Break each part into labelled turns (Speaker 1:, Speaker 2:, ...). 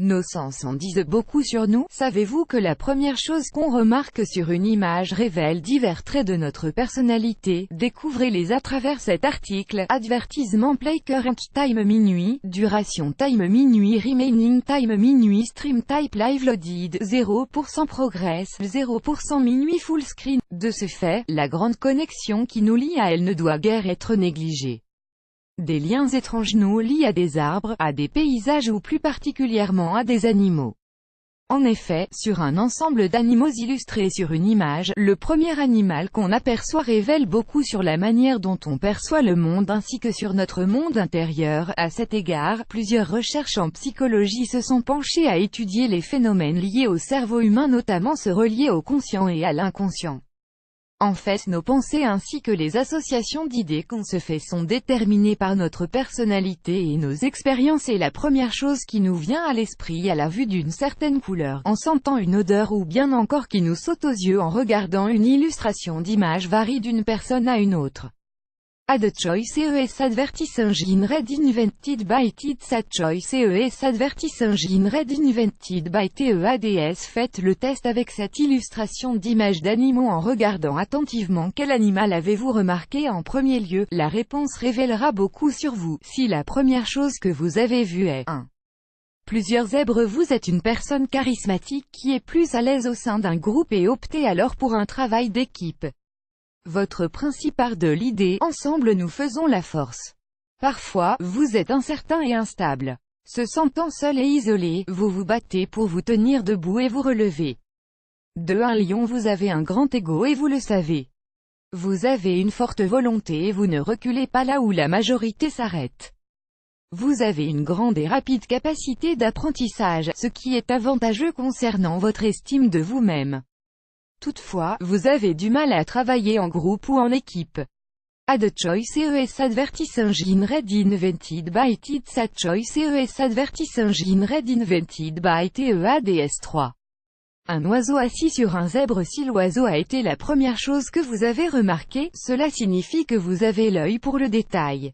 Speaker 1: Nos sens en disent beaucoup sur nous. Savez-vous que la première chose qu'on remarque sur une image révèle divers traits de notre personnalité? Découvrez-les à travers cet article. Advertisement: play current time minuit, duration time minuit, remaining time minuit, stream type live loaded, 0% progress, 0% minuit full screen. De ce fait, la grande connexion qui nous lie à elle ne doit guère être négligée. Des liens étranges nous lient à des arbres, à des paysages ou plus particulièrement à des animaux. En effet, sur un ensemble d'animaux illustrés sur une image, le premier animal qu'on aperçoit révèle beaucoup sur la manière dont on perçoit le monde ainsi que sur notre monde intérieur. À cet égard, plusieurs recherches en psychologie se sont penchées à étudier les phénomènes liés au cerveau humain, notamment ceux reliés au conscient et à l'inconscient. En fait, nos pensées ainsi que les associations d'idées qu'on se fait sont déterminées par notre personnalité et nos expériences, et la première chose qui nous vient à l'esprit à la vue d'une certaine couleur, en sentant une odeur ou bien encore qui nous saute aux yeux en regardant une illustration d'image varie d'une personne à une autre. Ad choice ES advertis engine read invented by TEADS. Ad choice ES advertis engine read invented by TEADS. Faites le test avec cette illustration d'image d'animaux en regardant attentivement quel animal avez-vous remarqué en premier lieu. La réponse révélera beaucoup sur vous. Si la première chose que vous avez vue est 1. Plusieurs zèbres, vous êtes une personne charismatique qui est plus à l'aise au sein d'un groupe et optez alors pour un travail d'équipe. Votre principe part de l'idée « ensemble nous faisons la force ». Parfois, vous êtes incertain et instable. Se sentant seul et isolé, vous vous battez pour vous tenir debout et vous relever. 2. Un lion, vous avez un grand ego et vous le savez. Vous avez une forte volonté et vous ne reculez pas là où la majorité s'arrête. Vous avez une grande et rapide capacité d'apprentissage, ce qui est avantageux concernant votre estime de vous-même. Toutefois, vous avez du mal à travailler en groupe ou en équipe. Ad choice ES advertis engine read invented by TEADS. Ad choice ES advertis engine read invented by TEADS. 3. Un oiseau assis sur un zèbre. Si l'oiseau a été la première chose que vous avez remarquée, cela signifie que vous avez l'œil pour le détail.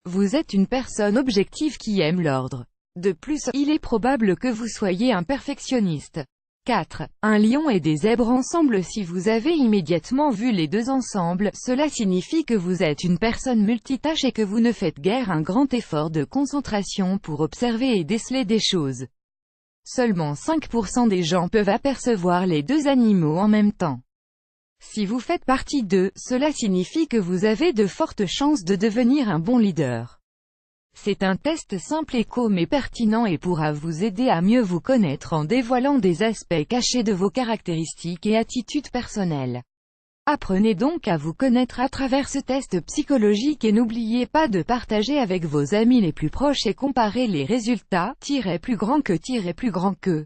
Speaker 1: Vous êtes une personne objective qui aime l'ordre. De plus, il est probable que vous soyez un perfectionniste. 4. Un lion et des zèbres ensemble. Si vous avez immédiatement vu les deux ensemble, cela signifie que vous êtes une personne multitâche et que vous ne faites guère un grand effort de concentration pour observer et déceler des choses. Seulement 5% des gens peuvent apercevoir les deux animaux en même temps. Si vous faites partie d'eux, cela signifie que vous avez de fortes chances de devenir un bon leader. C'est un test simple mais pertinent et pourra vous aider à mieux vous connaître en dévoilant des aspects cachés de vos caractéristiques et attitudes personnelles. Apprenez donc à vous connaître à travers ce test psychologique et n'oubliez pas de partager avec vos amis les plus proches et comparer les résultats, plus grand que.